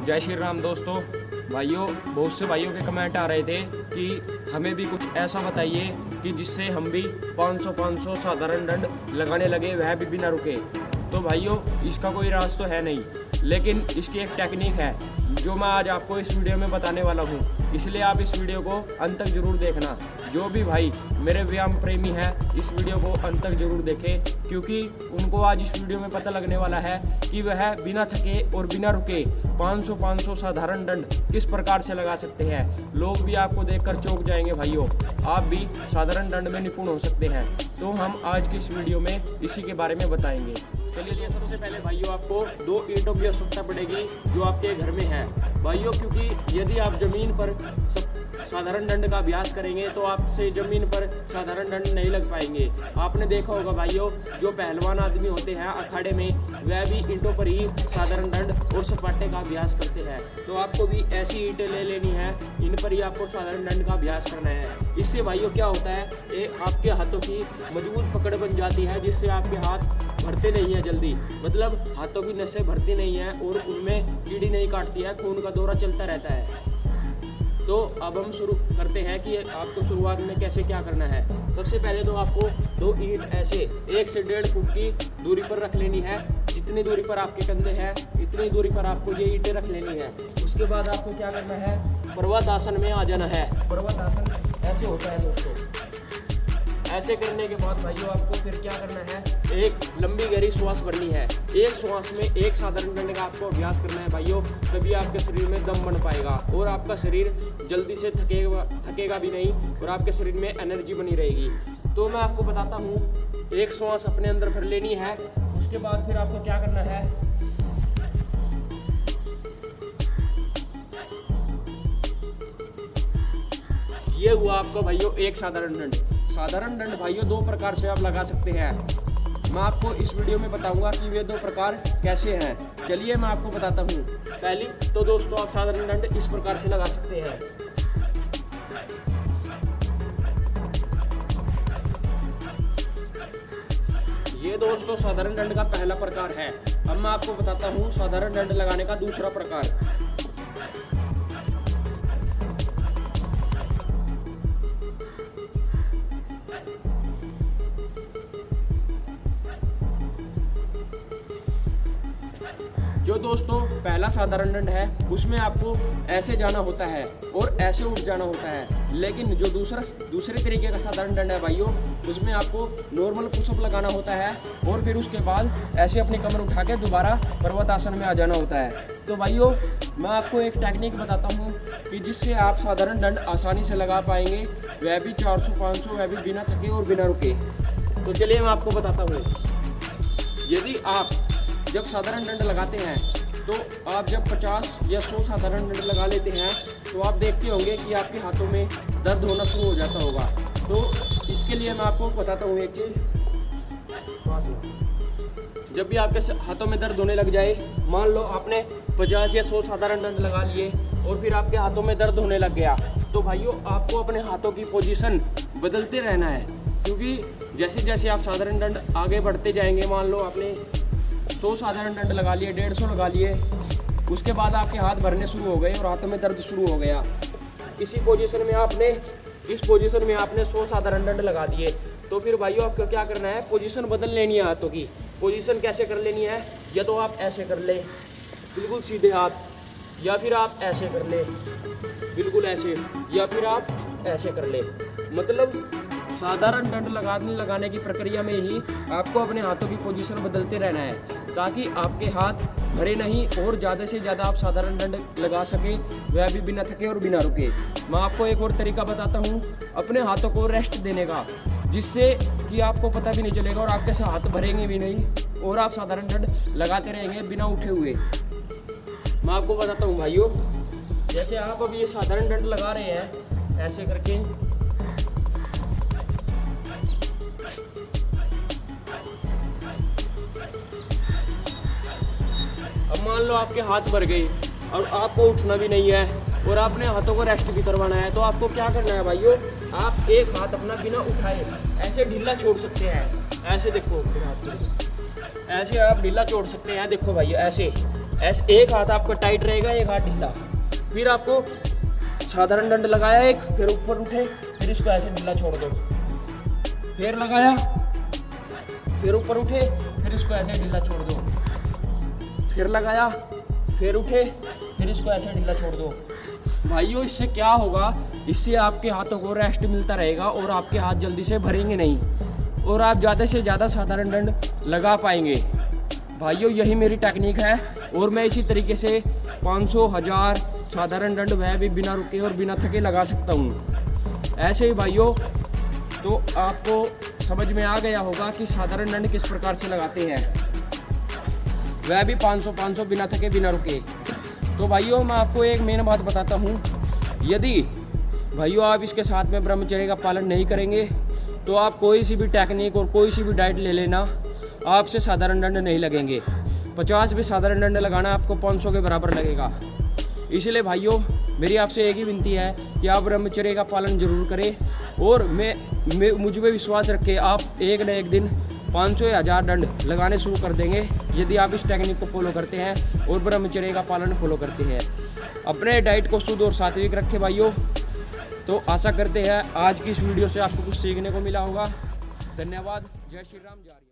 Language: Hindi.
जय श्री राम दोस्तों। भाइयों, बहुत से भाइयों के कमेंट आ रहे थे कि हमें भी कुछ ऐसा बताइए कि जिससे हम भी 500 साधारण दंड लगाने लगे, वह भी बिना रुके। तो भाइयों, इसका कोई राज तो है नहीं, लेकिन इसकी एक टेक्निक है जो मैं आज आपको इस वीडियो में बताने वाला हूँ। इसलिए आप इस वीडियो को अंत तक जरूर देखना। जो भी भाई मेरे व्यायाम प्रेमी हैं, इस वीडियो को अंत तक जरूर देखें, क्योंकि उनको आज इस वीडियो में पता लगने वाला है कि वह बिना थके और बिना रुके 500 साधारण दंड किस प्रकार से लगा सकते हैं। लोग भी आपको देखकर चौंक जाएंगे। भाइयों, आप भी साधारण दंड में निपुण हो सकते हैं। तो हम आज की इस वीडियो में इसी के बारे में बताएंगे। चलिए, सबसे पहले भाइयों आपको 2 ईंटों की आवश्यकता पड़ेगी जो आपके घर में है। भाइयों, क्योंकि यदि आप जमीन पर साधारण दंड का अभ्यास करेंगे तो आपसे जमीन पर साधारण दंड नहीं लग पाएंगे। आपने देखा होगा भाइयों, जो पहलवान आदमी होते हैं अखाड़े में, वह भी ईंटों पर ही साधारण दंड और सपाटे का अभ्यास करते हैं। तो आपको भी ऐसी ईंटें ले लेनी है, इन पर ही आपको साधारण दंड का अभ्यास करना है। इससे भाइयों क्या होता है, ये आपके हाथों की मजबूत पकड़ बन जाती है, जिससे आपके हाथ भरते नहीं है जल्दी, मतलब हाथों की नसें भरती नहीं है और उनमें कीड़ी नहीं काटती है, खून का दौरा चलता रहता है। तो अब हम शुरू करते हैं कि आपको शुरुआत में कैसे क्या करना है। सबसे पहले तो आपको 2 ईंट ऐसे 1 से 1.5 फुट की दूरी पर रख लेनी है। जितनी दूरी पर आपके कंधे हैं इतनी दूरी पर आपको ये ईंटें रख लेनी है। उसके बाद आपको क्या करना है, पर्वत आसन में आ जाना है। पर्वत आसन ऐसे होता है दोस्तों। ऐसे करने के बाद भाइयों आपको फिर क्या करना है, एक लंबी गहरी श्वास भरनी है। एक श्वास में एक साधारण दंड का आपको अभ्यास करना है भाइयों, तभी आपके शरीर में दम बन पाएगा और आपका शरीर जल्दी से थकेगा भी नहीं और आपके शरीर में एनर्जी बनी रहेगी। तो मैं आपको बताता हूँ, एक श्वास अपने अंदर भर लेनी है। उसके बाद फिर आपको क्या करना है, ये हुआ आपका भाइयों एक साधारण दंड। साधारण दंड भाइयों 2 प्रकार से आप लगा सकते हैं। मैं आपको इस वीडियो में बताऊंगा कि वे 2 प्रकार कैसे हैं। चलिए मैं आपको बताता हूँ। पहली तो दोस्तों, आप साधारण दंड इस प्रकार से लगा सकते हैं। ये दोस्तों साधारण दंड का पहला प्रकार है। अब मैं आपको बताता हूँ साधारण दंड लगाने का दूसरा प्रकार। जो दोस्तों पहला साधारण दंड है, उसमें आपको ऐसे जाना होता है और ऐसे उठ जाना होता है। लेकिन जो दूसरे तरीके का साधारण दंड है भाइयों, उसमें आपको नॉर्मल पुशअप लगाना होता है और फिर उसके बाद ऐसे अपनी कमर उठा के दोबारा पर्वत आसन में आ जाना होता है। तो भाइयों, मैं आपको एक टेक्निक बताता हूँ कि जिससे आप साधारण दंड आसानी से लगा पाएंगे, वह भी 400-500, वह भी बिना थके और बिना रुके। तो चलिए मैं आपको बताता हूँ। यदि आप जब साधारण दंड लगाते हैं तो आप जब 50 या 100 साधारण दंड लगा लेते हैं तो आप देखते होंगे कि आपके हाथों में दर्द होना शुरू हो जाता होगा। तो इसके लिए मैं आपको बताता हूँ एक चीज़। जब भी आपके हाथों में दर्द होने लग जाए, मान लो आपने 50 या 100 साधारण दंड लगा लिए और फिर आपके हाथों में दर्द होने लग गया, तो भाइयों आपको अपने हाथों की पोजीशन बदलते रहना है। क्योंकि जैसे जैसे आप साधारण दंड आगे बढ़ते जाएंगे, मान लो आपने 100 साधारण दंड लगा लिए, 150 लगा लिए, उसके बाद आपके हाथ भरने शुरू हो गए और हाथों में दर्द शुरू हो गया। इस पोजीशन में आपने 100 साधारण दंड लगा दिए, तो फिर भाइयों आपको क्या करना है, पोजीशन बदल लेनी है हाथों की। पोजीशन कैसे कर लेनी है, या तो आप ऐसे कर ले बिल्कुल सीधे हाथ, या फिर आप ऐसे कर ले बिल्कुल ऐसे, या फिर आप ऐसे कर ले। मतलब साधारण दंड लगाने की प्रक्रिया में ही आपको अपने हाथों की पोजीशन बदलते रहना है, ताकि आपके हाथ भरे नहीं और ज़्यादा से ज़्यादा आप साधारण दंड लगा सकें, वह भी बिना थके और बिना रुके। मैं आपको एक और तरीका बताता हूँ अपने हाथों को रेस्ट देने का, जिससे कि आपको पता भी नहीं चलेगा और आपके से हाथ भरेंगे भी नहीं और आप साधारण दंड लगाते रहेंगे बिना उठे हुए। मैं आपको बताता हूँ भाइयों, जैसे आप अभी ये साधारण दंड लगा रहे हैं ऐसे करके, अब मान लो आपके हाथ भर गए और आपको उठना भी नहीं है और आपने हाथों को रेस्ट भी करवाना है, तो आपको क्या करना है भाइयों, आप एक हाथ अपना बिना उठाए ऐसे ढीला छोड़ सकते हैं। ऐसे देखो, ऐसे आप ढीला छोड़ सकते हैं। देखो भाइयों, ऐसे एक हाथ आपका टाइट रहेगा, एक हाथ ढीला। फिर आपको साधारण दंड लगाया एक, फिर ऊपर उठे, फिर इसको ऐसे ढीला छोड़ दो, फिर लगाया, फिर ऊपर उठे, फिर इसको ऐसे ढीला छोड़ दो, फिर लगाया, फिर उठे, फिर इसको ऐसे ढीला छोड़ दो। भाइयों इससे क्या होगा, इससे आपके हाथों को रेस्ट मिलता रहेगा और आपके हाथ जल्दी से भरेंगे नहीं और आप ज़्यादा से ज़्यादा साधारण दंड लगा पाएंगे। भाइयों यही मेरी टेक्निक है और मैं इसी तरीके से 500, 1000 साधारण दंड वह भी बिना रुके और बिना थके लगा सकता हूँ। ऐसे ही भाइयों तो आपको समझ में आ गया होगा कि साधारण दंड किस प्रकार से लगाते हैं, वह भी 500 बिना थके बिना रुके। तो भाइयों मैं आपको एक मेन बात बताता हूँ, यदि भाइयों आप इसके साथ में ब्रह्मचर्य का पालन नहीं करेंगे तो आप कोई सी भी टेक्निक और कोई सी भी डाइट ले लेना, आपसे साधारण दंड नहीं लगेंगे। 50 भी साधारण दंड लगाना आपको 500 के बराबर लगेगा। इसलिए भाइयों मेरी आपसे एक ही विनती है कि आप ब्रह्मचर्य का पालन जरूर करें और मुझ पे विश्वास रखें, आप एक न एक दिन 500 या 1000 दंड लगाने शुरू कर देंगे यदि आप इस टेक्निक को फॉलो करते हैं और ब्रह्मचर्य का पालन फॉलो करते हैं। अपने डाइट को शुद्ध और सात्विक रखें भाइयों। तो आशा करते हैं आज की इस वीडियो से आपको कुछ सीखने को मिला होगा। धन्यवाद। जय श्री राम।